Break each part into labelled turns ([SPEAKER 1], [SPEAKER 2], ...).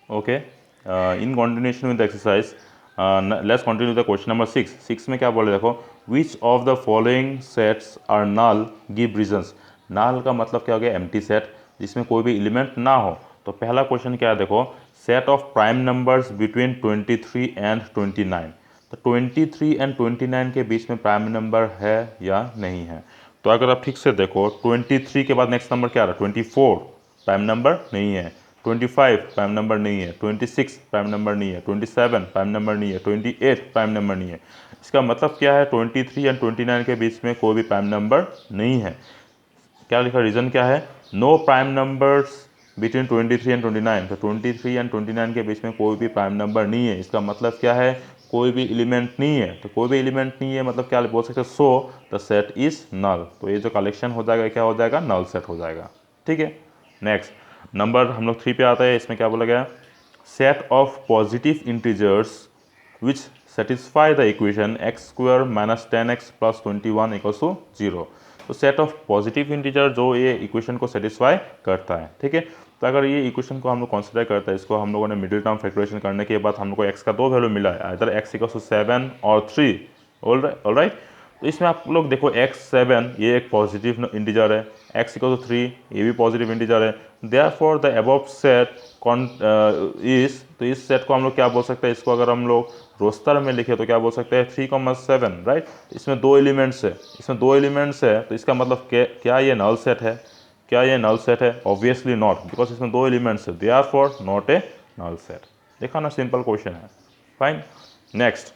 [SPEAKER 1] Okay, in continuation with exercise let's continue the question number 6 में क्या बोले देखो, which of the following sets are null give reasons. Null का मतलब क्या हो गया, एम्प्टी सेट जिसमें कोई भी एलिमेंट ना हो। तो पहला क्वेश्चन क्या है देखो, set of prime numbers between 23 and 29। तो 23 एंड 29 के बीच में प्राइम नंबर है या नहीं है। तो अगर आप ठीक से देखो 23 के बाद नेक्स्ट नंबर क्या आ रहा है, 24 प्राइम नंबर नहीं है, 25 प्राइम नंबर नहीं है, 26 प्राइम नंबर नहीं है, 27 प्राइम नंबर नहीं है, 28 प्राइम नंबर नहीं है। इसका मतलब क्या है, 23 एंड 29 के बीच में कोई भी प्राइम नंबर नहीं है। क्या लिखा, रीज़न क्या है, no prime numbers between 23 and 29। तो 23 एंड 29 के बीच में कोई भी प्राइम नंबर नहीं है। इसका मतलब क्या है, कोई भी एलिमेंट नहीं है। तो कोई भी एलिमेंट नहीं है मतलब क्या बोल सकते हैं, so the set is null. तो ये जो कलेक्शन हो जाएगा क्या हो जाएगा, नल सेट हो जाएगा। ठीक है, नेक्स्ट नंबर हम लोग 3 पे आता है। इसमें क्या बोला गया, set of positive integers which satisfy the equation X square minus 10x plus 21 equals to 0। तो सेट ऑफ पॉजिटिव इंटीजर जो ये इक्वेशन को सेटिस्फाई करता है। ठीक है, तो अगर ये इक्वेशन को हम लोग कंसिडर करते हैं, इसको हम लोगों ने मिडिल टर्म फैक्टराइजेशन करने के बाद हम लोग को एक्स का दो वैल्यू मिला है, इधर एक्स इक्वल्स टू 7 और 3। All right. तो इसमें आप लोग देखो x7 ये एक पॉजिटिव इंटीजर है, x इक्वल टू 3 ये भी पॉजिटिव इंटीजर है। Therefore the above set is, तो इस सेट को हम लोग क्या बोल सकते हैं, इसको अगर हम लोग रोस्टर में लिखे तो क्या बोल सकते हैं, 3,7। राइट, इसमें दो एलिमेंट्स है, तो इसका मतलब क्या ये नल सेट है, क्या ये नल सेट है, ऑब्वियसली नॉट, बिकॉज इसमें दो एलिमेंट्स है, therefore not a null set. देखा ना, सिंपल क्वेश्चन है। फाइन, नेक्स्ट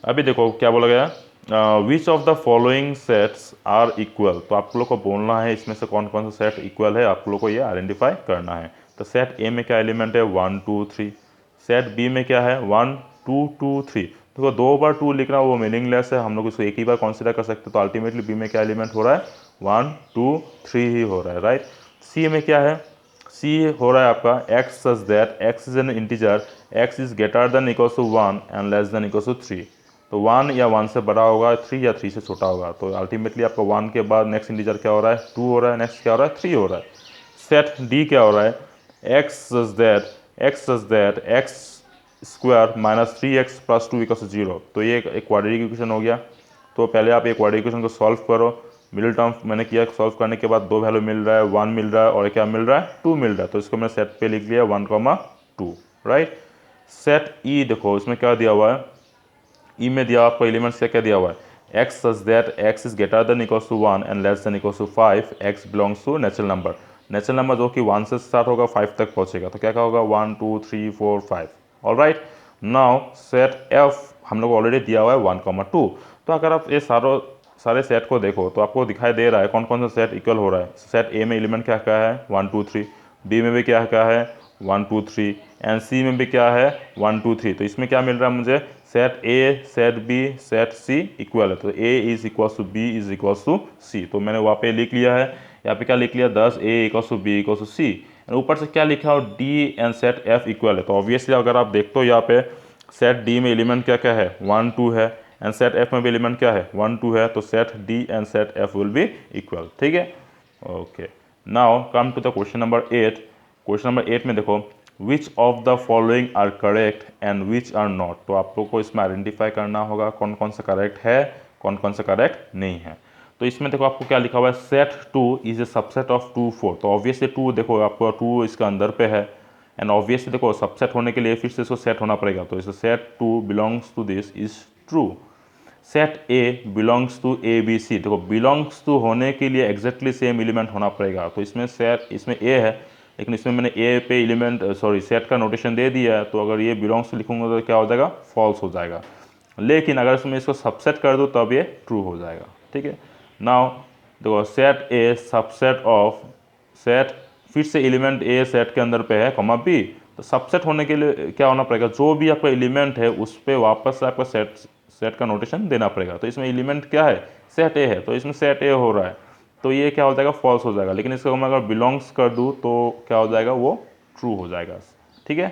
[SPEAKER 1] अभी देखो क्या बोला गया, which of the following sets are equal. तो आप लोग को बोलना है इसमें से कौन कौन सा सेट इक्वल है, आप लोग को ये आइडेंटिफाई करना है। तो सेट ए में क्या एलिमेंट है, 1 2 3। सेट बी में क्या है, 1 2 2 3। देखो दो बार 2 लिखना वो मीनिंगलेस है, हम लोग इसको एक ही बार कंसिडर कर सकते हैं। तो अल्टीमेटली बी में क्या एलिमेंट हो रहा है, 1 2 3 ही हो रहा है। राइट, सी में क्या है, सी हो रहा है आपका x such that x is an integer, x is greater than equals to 1 and less than equals to 3। तो 1 या 1 से बड़ा होगा, 3 या 3 से छोटा होगा। तो अल्टीमेटली आपका 1 के बाद नेक्स्ट इंटीजर क्या हो रहा है, 2 हो रहा है, नेक्स्ट क्या हो रहा है, 3 हो रहा है। सेट डी क्या हो रहा है, x such that x square minus 3x plus 2 equals 0। तो ये एक क्वाड्रेटिक इक्वेशन हो गया। तो पहले आप एक क्वाड्रेटिक इक्वेशन को सॉल्व करो, मिडिल टर्म मैंने किया, सॉल्व करने के बाद दो वैल्यू मिल रहा है, 1 मिल रहा है और क्या मिल रहा है, 2 मिल रहा है। तो इसको मैंने सेट पे लिख लिया 1,2। राइट, सेट ई देखो इसमें क्या दिया हुआ है, ई में दिया आपको एलिमेंट्स क्या क्या दिया हुआ है, x such that x is greater than equals to 1 and less than equals to 5, x belongs to natural number. Natural number जो कि 1 से स्टार्ट होगा 5 तक पहुंचेगा। तो क्या क्या होगा, 1 2 3 4 5। All right, now set F हम लोग ऑलरेडी दिया हुआ है 1,2। तो अगर आप ये सारे सेट को देखो तो आपको दिखाई दे रहा है कौन कौन सा सेट इक्वल हो रहा है। सेट ए में एलिमेंट क्या क्या है, 1 2 3, बी में भी क्या क्या है, 1 2 3, एंड सी में भी क्या है, 1 2 3। तो इसमें क्या मिल रहा है मुझे, set A set B set C equal है। तो A is equals to B is equals to C. तो मैंने वहाँ पे लिख लिया है, यहाँ पे क्या लिख लिया, 10 A equals to B equals to C, ऊपर से क्या लिखा हो, D and set F equal है। तो ऑब्वियसली अगर आप देखते हो यहाँ पे सेट डी में एलिमेंट क्या क्या है, 1 2 है, एंड सेट एफ में भी एलिमेंट क्या है, 1 2 है। तो set D and set F will be equal. ठीक है, okay. Now come to the question number 8। Question number 8 में देखो, which of the following are correct and which are not. तो आप लोग को इसमें आइडेंटिफाई करना होगा कौन कौन सा करेक्ट है, कौन कौन सा करेक्ट नहीं है। तो इसमें देखो आपको क्या लिखा हुआ है, set 2 is a subset of 2 4। तो ऑब्वियसली 2 देखो आपको 2 इसका अंदर पे है, एंड ऑब्वियसली देखो सबसेट होने के लिए फिर से इसको सेट होना पड़ेगा। तो इसे set 2 belongs to this is true. Set A belongs to A B C. देखो बिलोंग्स टू होने के लिए एग्जैक्टली सेम एलिमेंट होना पड़ेगा। तो इसमें सेट, इसमें ए है लेकिन इसमें मैंने ए पे एलिमेंट सेट का नोटेशन दे दिया है। तो अगर ये बिलोंग्स टू लिखूंगा तो क्या हो जाएगा, फॉल्स हो जाएगा। लेकिन अगर इसमें इसको सबसेट कर दूँ तब ये ट्रू हो जाएगा। ठीक है, नाउ देखो set A subset of set, फिर से एलिमेंट ए सेट के अंदर पे है कॉमा बी। तो सबसेट होने के लिए क्या होना पड़ेगा, जो भी आपका एलिमेंट है उस पर वापस से आपका सेट का नोटेशन देना पड़ेगा। तो इसमें एलिमेंट क्या है, सेट ए है, तो इसमें सेट ए हो रहा है। तो ये क्या हो जाएगा, फॉल्स हो जाएगा। लेकिन इसको मैं अगर बिलोंग्स कर दूँ तो क्या हो जाएगा, वो ट्रू हो जाएगा। ठीक है,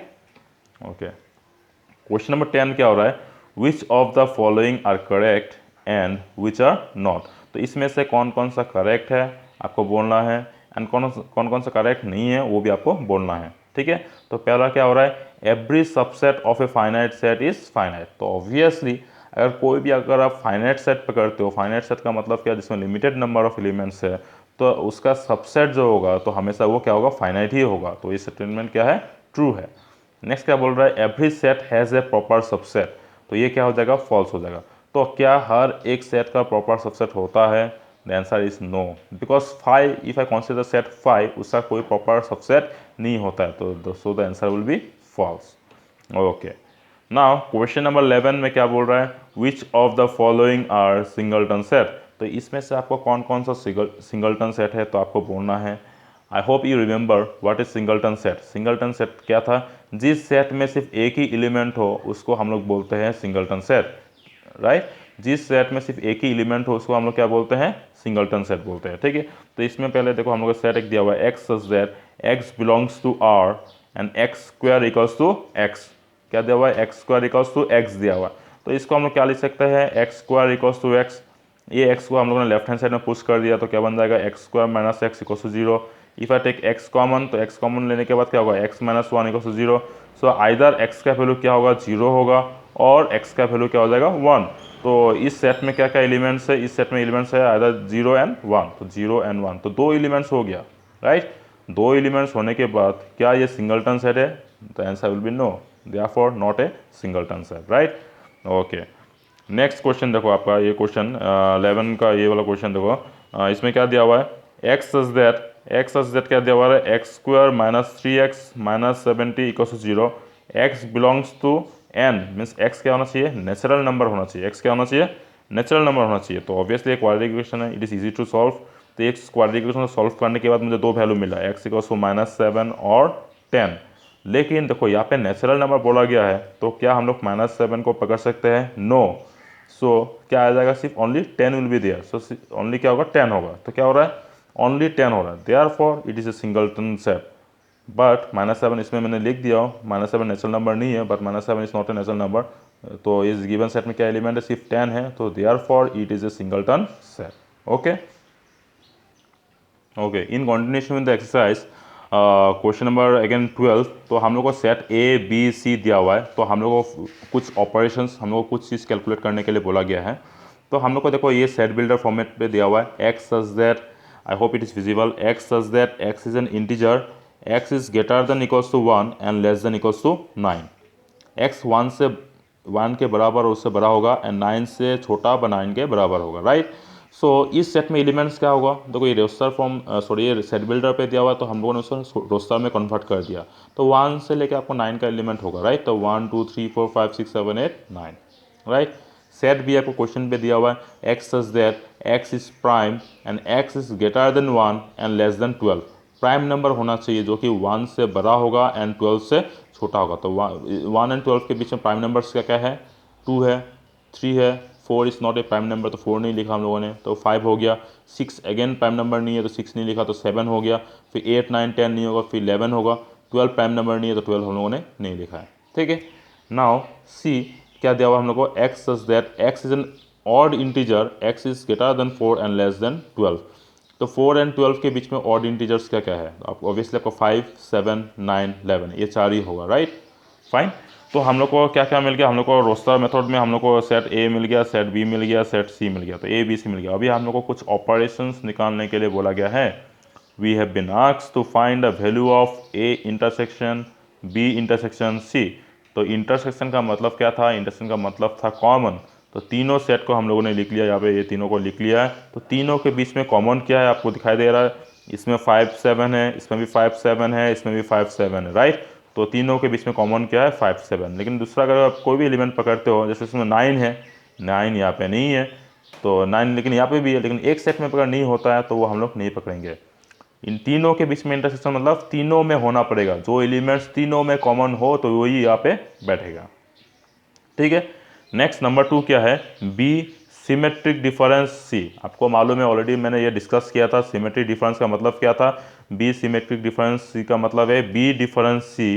[SPEAKER 1] ओके। क्वेश्चन नंबर 10 क्या हो रहा है, which of the following are correct and which are not. तो इसमें से कौन कौन सा करेक्ट है आपको बोलना है, एंड कौन कौन सा करेक्ट नहीं है वो भी आपको बोलना है। ठीक है, तो पहला क्या हो रहा है, every subset of a finite set is finite. तो ऑब्वियसली अगर आप फाइनाइट सेट पकड़ते हो, फाइनाइट सेट का मतलब क्या, जिसमें लिमिटेड नंबर ऑफ एलिमेंट्स है, तो उसका सबसेट जो होगा तो हमेशा वो क्या होगा, फाइनाइट ही होगा। तो ये स्टेटमेंट क्या है, ट्रू है। नेक्स्ट क्या बोल रहा है, every set has a proper subset. तो ये क्या हो जाएगा, फॉल्स हो जाएगा। तो क्या हर एक सेट का प्रॉपर सबसेट होता है? The answer is no, because 5, if I consider set 5, उसका कोई प्रॉपर सबसेट नहीं होता है। तो so the answer will be false. Okay, now question number 11 में क्या बोल रहा है, which of the following are singleton set. तो इसमें से आपको कौन कौन सा सिंगलटन सेट है तो आपको बोलना है। I hope you remember what is singleton set. Singleton set क्या था, जिस सेट में सिर्फ एक ही एलिमेंट हो उसको हम लोग बोलते हैं सिंगलटन सेट, राइट। जिस सेट में सिर्फ एक ही एलिमेंट हो उसको हम लोग क्या बोलते हैं, सिंगलटन सेट बोलते हैं, ठीक है। तो इसमें पहले देखो हम लोग का सेट एक दिया हुआ है, x such that x belongs to R and x square equals to x. क्या दिया हुआ है, x square equals to x दिया हुआ है। तो इसको हम लोग क्या लिख सकते हैं, x square equals to x. ये एक्स को हम लोगों ने लेफ्ट हैंड साइड में पुश कर दिया तो क्या बन जाएगा, x square minus x equals to 0। If I take x common, तो एक्स कॉमन लेने के बाद क्या होगा, x minus 1 equals to 0। So either x का वैल्यू क्या होगा, 0 होगा, और एक्स का वैल्यू क्या हो जाएगा, 1। तो इस सेट में क्या क्या एलिमेंट्स है, इस सेट में एलिमेंट्स है आइदर 0 एंड 1। तो 0 एंड 1 तो 2 एलिमेंट्स हो गया, राइट। 2 एलिमेंट्स होने के बाद क्या ये सिंगलटन सेट है, the answer will be no, therefore not a singleton set, right. Okay, next question देखो आपका, ये क्वेश्चन 11 का ये वाला क्वेश्चन देखो। इसमें क्या दिया हुआ है, एक्स सच दैट क्या दिया हुआ है, x square minus 3x minus 70 equals to 0। X belongs to N, means x क्या होना चाहिए, नेचुरल नंबर होना चाहिए। एक्स क्या होना चाहिए, नेचुरल नंबर होना चाहिए। तो ऑब्वियसली एक क्वाड्रेटिक इक्वेशन है, it is easy to solve. तो एक क्वाड्रेटिक इक्वेशन को सॉल्व करने के बाद मुझे 2 वैल्यू मिला, एक्स इक्वल्स टू -7 और 10। लेकिन देखो यहाँ पे नेचुरल नंबर बोला गया है, तो क्या हम लोग -7 को पकड़ सकते हैं, नो। सो क्या आ जाएगा, सिर्फ only 10 will be there. So only क्या होगा, 10 होगा। तो क्या हो रहा है, ओनली 10 हो रहा है, therefore it is a singleton set. But -7 इसमें मैंने लिख दिया हो, -7 नेचुरल नंबर नहीं है, but -7 is not a natural number. तो इस गिवन सेट में क्या एलिमेंट है, सिर्फ 10 है, तो therefore it is a singleton set. Okay okay, in continuation with the exercise question number again 12। तो हम लोग को सेट ए बी सी दिया हुआ है, तो हम लोग को कुछ ऑपरेशंस, हम लोग को कुछ चीज़ कैलकुलेट करने के लिए बोला गया है। तो हम लोग को देखो ये सेट बिल्डर फॉर्मेट पे दिया हुआ है, x such that, I hope it is visible, x such that x is an integer, x is greater than equals to 1 and less than equals to 9। X 1 के बराबर और उससे बड़ा होगा, एंड 9 से छोटा व 9 के बराबर होगा, राइट। सो इस सेट में एलिमेंट्स क्या होगा, देखो ये रोस्टर फॉर्म ये सेट बिल्डर पे दिया हुआ है, तो हम लोगों ने उसको रोस्टर में कन्वर्ट कर दिया। तो 1 से लेकर आपको 9 का एलिमेंट होगा, राइट। तो 1 2 3 4 5 6 7 8 9, राइट। सेट भी आपको क्वेश्चन पे दिया हुआ है, x such that x is prime and x is greater then 1 and less then 12। Prime number होना चाहिए जो कि 1 से बड़ा होगा एंड 12 से छोटा होगा। तो 1 एंड 12 के बीच में प्राइम नंबर्स क्या क्या है, 2 है, 3 है, 4 is not a prime number, तो 4 नहीं लिखा हम लोगों ने, तो 5 हो गया। 6 अगेन प्राइम नंबर नहीं है, तो 6 नहीं लिखा, तो 7 हो गया। फिर 8 9 10 नहीं होगा, फिर 11 होगा। 12 प्राइम नंबर नहीं है, तो 12 हम लोगों ने नहीं लिखा है, ठीक है। नाउ सी क्या दिया हुआ हम लोग को, x such that x is N odd integer, x is greater then 4 and less then 12। तो 4 एंड 12 के बीच में ऑड इंटीजर्स क्या क्या है, आप ऑब्वियसली आपको 5 7 9 11 ये 4 ही होगा, राइट। फाइन। तो हम लोग को क्या क्या मिल गया, हम लोग को रोस्टर मेथड में हम लोग को सेट ए मिल गया, सेट बी मिल गया, सेट सी मिल गया, तो ए बी सी मिल गया। अभी हम लोग को कुछ ऑपरेशंस निकालने के लिए बोला गया है। We have been asked to find the value of A intersection B intersection C. तो इंटरसेक्शन का मतलब क्या था, इंटरसेक्शन का मतलब था कॉमन। तो तीनों सेट को हम लोगों ने लिख लिया, यहाँ पे ये तीनों को लिख लिया है। तो तीनों के बीच में कॉमन क्या है आपको दिखाई दे रहा है, इसमें 5 7 है, इसमें भी 5 7 है, इसमें भी 5 7 है, राइट। तो तीनों के बीच में कॉमन क्या है, 5 7। लेकिन दूसरा अगर आप कोई भी एलिमेंट पकड़ते हो, जैसे इसमें 9 है, 9 यहाँ पे नहीं है, तो 9 लेकिन यहाँ पे भी है, लेकिन एक सेट में पकड़ नहीं होता है, तो वो हम लोग नहीं पकड़ेंगे। इन तीनों के बीच में इंटरसेक्शन मतलब तीनों में होना पड़ेगा, जो एलिमेंट्स तीनों में कॉमन हो तो वही यहाँ पे बैठेगा, ठीक है। नेक्स्ट नंबर 2 क्या है, बी सिमेट्रिक डिफरेंस सी। आपको मालूम है, ऑलरेडी मैंने ये डिस्कस किया था, सिमेट्रिक डिफरेंस का मतलब क्या था। बी सिमेट्रिक डिफरेंस सी का मतलब है B difference C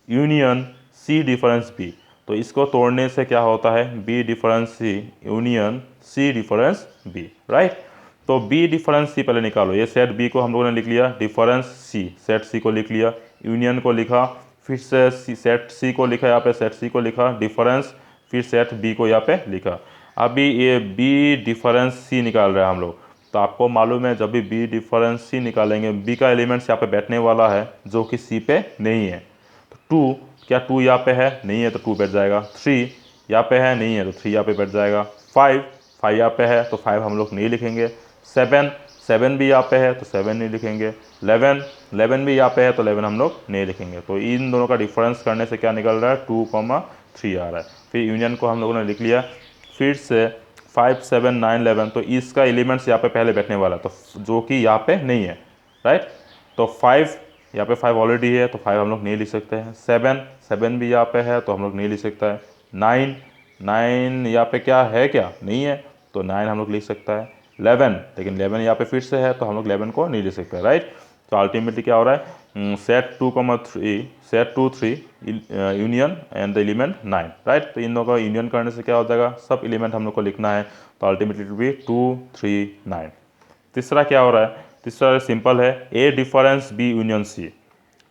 [SPEAKER 1] union C difference B. तो इसको तोड़ने से क्या होता है, B difference C union C difference B, right. तो बी डिफरेंस सी पहले निकालो, ये सेट बी को हम लोगों ने लिख लिया, डिफरेंस सी सेट सी को लिख लिया, यूनियन को लिखा, फिर से सेट सी को लिखा, यहाँ पे सेट सी को लिखा, डिफरेंस, फिर सेट बी को यहाँ पे लिखा। अभी ये बी डिफरेंस सी निकाल रहे हैं हम लोग, तो आपको मालूम है जब भी बी डिफरेंस सी निकालेंगे, बी का एलिमेंट्स यहाँ पे बैठने वाला है जो कि सी पे नहीं है। तो 2, क्या 2 यहाँ पे है? नहीं है, तो 2 बैठ जाएगा। 3 यहाँ पे है, नहीं है, तो 3 यहाँ पे बैठ जाएगा। 5 यहाँ पे है, तो 5 हम लोग नहीं लिखेंगे। 7 भी यहाँ पे है, तो 7 नहीं लिखेंगे। 11 भी यहाँ पे है, तो 11 हम लोग नहीं लिखेंगे। तो इन दोनों का डिफरेंस करने से क्या निकल रहा है? 2,3 आ रहा है। फिर यूनियन को हम लोगों ने लिख लिया। फिर से 5, 7, 9, 11, तो इसका एलिमेंट्स यहाँ पे पहले बैठने वाला, तो जो कि यहाँ पे नहीं है, राइट। तो 5 यहाँ पे 5 ऑलरेडी है, तो 5 हम लोग नहीं लिख सकते हैं। 7 भी यहाँ पे है, तो हम लोग नहीं लिख सकता है। 9 यहाँ पे क्या है? क्या नहीं है, तो 9 हम लोग लिख सकता है। 11, लेकिन 11 यहाँ पे फिर से है, तो हम लोग 11 को नहीं लिख सकते, राइट। तो अल्टीमेटली क्या हो रहा है? Set 2, 3 union and the element 9, right. तो इन दोनों का यूनियन करने से क्या हो जाएगा? सब एलिमेंट हम लोग को लिखना है, तो अल्टीमेटली टू बी 2, 3, 9। तीसरा क्या हो रहा है? तीसरा सिंपल है, ए डिफरेंस बी यूनियन सी।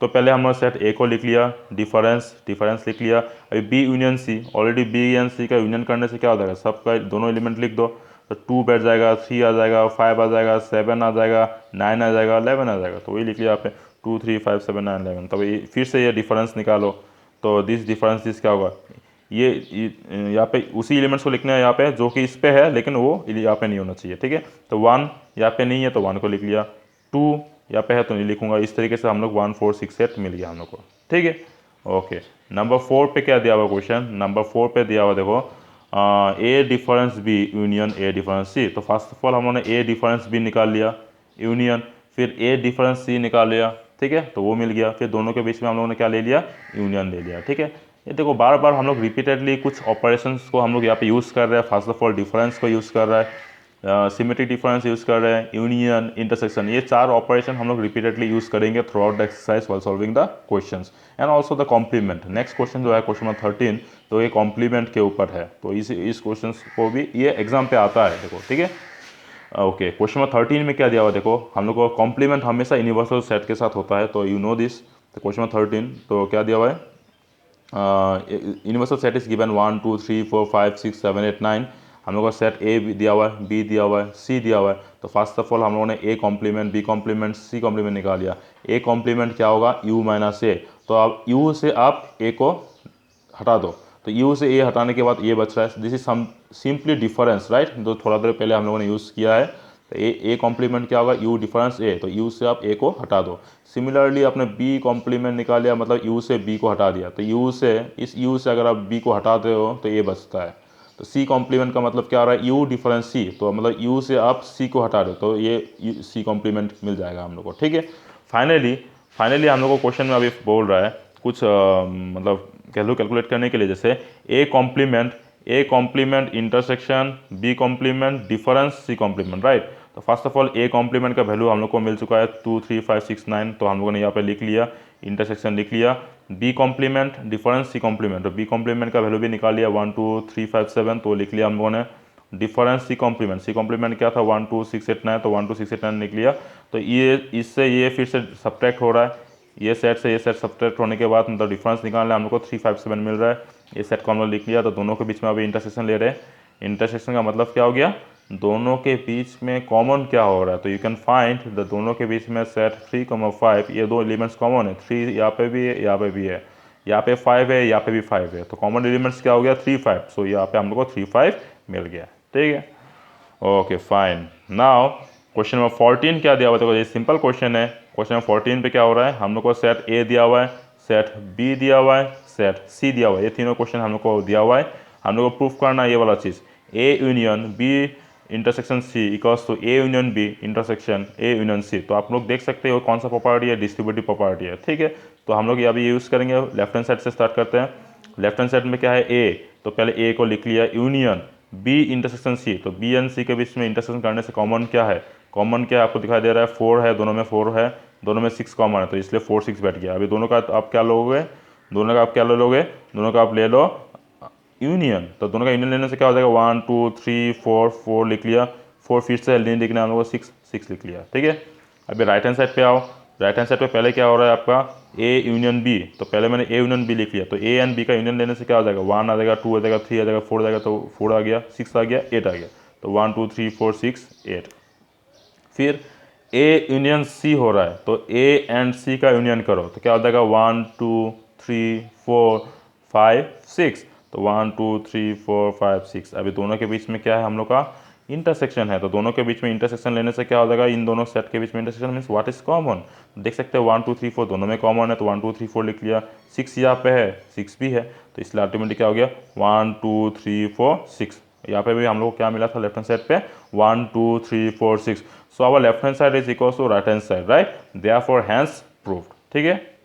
[SPEAKER 1] तो पहले हमने सेट ए को लिख लिया, डिफरेंस लिख लिया। अभी B union C, already B and C का यूनियन करने से क्या हो जाएगा? सबका दोनों एलिमेंट लिख दो, तो 2 बैठ जाएगा, 3 आ जाएगा, 5 आ जाएगा, 7 आ जाएगा, 9 आ जाएगा, 11 आ जाएगा। तो वही लिख लिया आपने, 2, 3, 5, 7, 9, 11। तो फिर से ये डिफरेंस निकालो, तो दिस डिफरेंस क्या होगा? ये यहाँ पे उसी एलिमेंट्स को लिखना है यहाँ पे जो कि इस पे है, लेकिन वो यहाँ पे नहीं होना चाहिए, ठीक है। तो 1 यहाँ पे नहीं है, तो 1 को लिख लिया। 2 यहाँ पे है, तो नहीं लिखूंगा। इस तरीके से हम लोग 1, 4, 6, 8 मिल गया हम लोग को, ठीक है। ओके, नंबर 4 पे क्या दिया हुआ क्वेश्चन? नंबर 4 पे दिया हुआ देखो, A difference B union A difference C. तो फर्स्ट ऑफ ऑल हम लोगों ने ए डिफरेंस बी निकाल लिया, यूनियन, फिर ए डिफरेंस सी निकाल लिया, ठीक है, तो वो मिल गया। फिर दोनों के बीच में हम लोगों ने क्या ले लिया? यूनियन ले लिया, ठीक है। ये देखो बार बार हम लोग रिपीटेडली कुछ ऑपरेशंस को हम लोग यहाँ पे यूज़ कर रहे हैं। फर्स्ट ऑफ ऑल डिफरेंस को यूज़ कर रहा है, सिमेट्रिक डिफरेंस यूज़ कर रहे हैं, यूनियन, इंटरसेक्शन, ये 4 ऑपरेशन हम लोग रिपीटेडली यूज़ करेंगे throughout the exercise while solving the questions and also the complement. Next question जो है क्वेश्चन नंबर 13, तो ये कॉम्प्लीमेंट के ऊपर है। तो इस क्वेश्चन को भी ये एग्जाम पे आता है, देखो, ठीक है। ओके, क्वेश्चन नंबर 13 में क्या दिया हुआ देखो, हम लोग को कॉम्प्लीमेंट हमेशा यूनिवर्सल सेट के साथ होता है, तो यू नो दिस। तो क्वेश्चन नंबर 13, तो क्या दिया हुआ है? Universal set is given 1, 2, 3, 4, 5, 6, 7, 8, 9। हम लोग का सेट ए दिया हुआ है, बी दिया हुआ है, सी दिया हुआ है। तो फर्स्ट ऑफ ऑल हम लोगों ने A complement, B complement, C complement निकाल लिया। ए कॉम्प्लीमेंट क्या होगा? U minus A. तो अब यू से आप ए को हटा दो, तो यू से ए हटाने के बाद ये बच रहा है। This is simply difference, right, जो थोड़ा देर पहले हम लोगों ने यूज़ किया है। तो ए कॉम्प्लीमेंट क्या होगा? यू डिफरेंस ए, तो यू से आप ए को हटा दो। सिमिलरली आपने बी कॉम्प्लीमेंट निकाल लिया, मतलब यू से बी को हटा दिया, तो यू से, इस यू से अगर आप बी को हटाते हो तो ये बचता है। तो सी कॉम्प्लीमेंट का मतलब क्या आ रहा है? यू डिफरेंस सी, तो मतलब यू से आप सी को हटा दो, तो ये सी कॉम्प्लीमेंट मिल जाएगा हम लोग को, ठीक है। फाइनली हम लोग को क्वेश्चन में अभी बोल रहा है कुछ मतलब कैलकुलेट करने के लिए, जैसे A complement intersection, B complement difference, C complement, right. तो first of all A complement का वैल्यू हम लोग को मिल चुका है 2, 3, 5, 6, 9, तो हम लोगों ने यहाँ पे लिख लिया, इंटरसेक्शन लिख लिया। B complement difference, C complement, तो बी कॉम्प्लीमेंट का वैल्यू भी निकाल लिया 1, 2, 3, 5, 7, तो लिख लिया हम लोगों ने। डिफरेंस सी कॉम्प्लीमेंट क्या था? 1, 2, 6, 8, 9, तो 1, 2, 6, 8, 9 लिख लिया। तो ये इससे ये फिर से सब्ट्रैक्ट हो रहा है, ये सेट से ये सेट सब्ट्रैक्ट होने के बाद मतलब डिफरेंस निकालना है हम लोग को 3, 5, 7 मिल रहा है। ये सेट को हम लोग लिख लिया, तो दोनों के बीच में अभी इंटरसेक्शन ले रहे हैं। इंटरसेक्शन का मतलब क्या हो गया? दोनों के बीच में कॉमन क्या हो रहा है? तो यू कैन फाइंड द दोनों के बीच में सेट 3, 5, ये दो एलिमेंट्स कॉमन है। 3 यहाँ पे भी है, यहाँ पे भी है, यहाँ पे 5 है, यहाँ पे भी 5 है, तो कॉमन एलिमेंट्स क्या हो गया? 3, 5। सो यहाँ पे हम लोग को 3, 5 मिल गया, ठीक है। Okay fine. Now question number 14 क्या दिया हुआ है? देखो ये सिंपल क्वेश्चन है। क्वेश्चन नंबर 14 पे क्या हो रहा है? हम लोग को सेट ए दिया हुआ है, सेट बी दिया हुआ है, सेट सी दिया हुआ है। ये तीनों क्वेश्चन हम लोग को दिया हुआ है। हम लोग को प्रूफ करना है ये वाला चीज़, A union B intersection C equals to A union B intersection A union C. तो आप लोग देख सकते हो कौन सा प्रॉपर्टी है? डिस्ट्रीब्यूटिव प्रॉपर्टी है, ठीक है। तो हम लोग अभी यूज़ करेंगे, लेफ्ट हैंड साइड से स्टार्ट करते हैं। लेफ्ट हैंड साइड में क्या है? ए, तो पहले ए को लिख लिया, यूनियन बी इंटरसेक्शन सी, तो बी एंड सी के बीच में इंटरसेक्शन करने से कॉमन क्या है? कॉमन क्या आपको दिखाई दे रहा है? 4 है, दोनों में 4 है, दोनों में 6 कॉमन है, तो इसलिए 4, 6 बैठ गया। अभी दोनों का आप क्या लोगे? दोनों का आप क्या ले लोगे? दोनों का आप ले लो यूनियन। तो दोनों का यूनियन लेने से क्या हो जाएगा? 1, 2, 3, 4 लिख लिया। 4 फिर से नहीं लिखना हम लोग को 6 लिख लिया, ठीक है। अभी राइट हैंड साइड पे आओ, राइट हैंड साइड पे पहले क्या हो रहा है आपका ए यूनियन बी, तो पहले मैंने ए यूनियन बी लिख लिया, तो ए एंड बी का यूनियन लेने से क्या हो जाएगा 1 आ जाएगा, 2 आ जाएगा, 3 आ जाएगा, 4 आ जाएगा, तो 4 आ गया, 6 आ गया, 8 आ गया, तो 1 2 3 4 6 8। फिर ए यूनियन सी हो रहा है, तो ए एंड सी का यूनियन करो, तो क्या हो जाएगा 1 2 3 4 5 6, तो 1 2 3 4 5 6। अभी दोनों के बीच में क्या है हम लोग का इंटरसेक्शन है, तो दोनों के बीच में इंटरसेक्शन लेने से क्या हो जाएगा, इन दोनों सेट के बीच में intersection means what is common, देख सकते हैं 1 2 3 4 दोनों में कॉमन है, तो 1 2 3 4 लिख लिया, 6 यहाँ पे है, 6 भी है, तो इसलिए अल्टीमेटली क्या हो गया 1 2 3 4 6। यहाँ पे भी हम लोग को क्या मिला था लेफ्ट हैंड साइड पे 1 2 3 4 6। So our left hand side is equal to right hand side, right, therefore hence proved. ठीक है।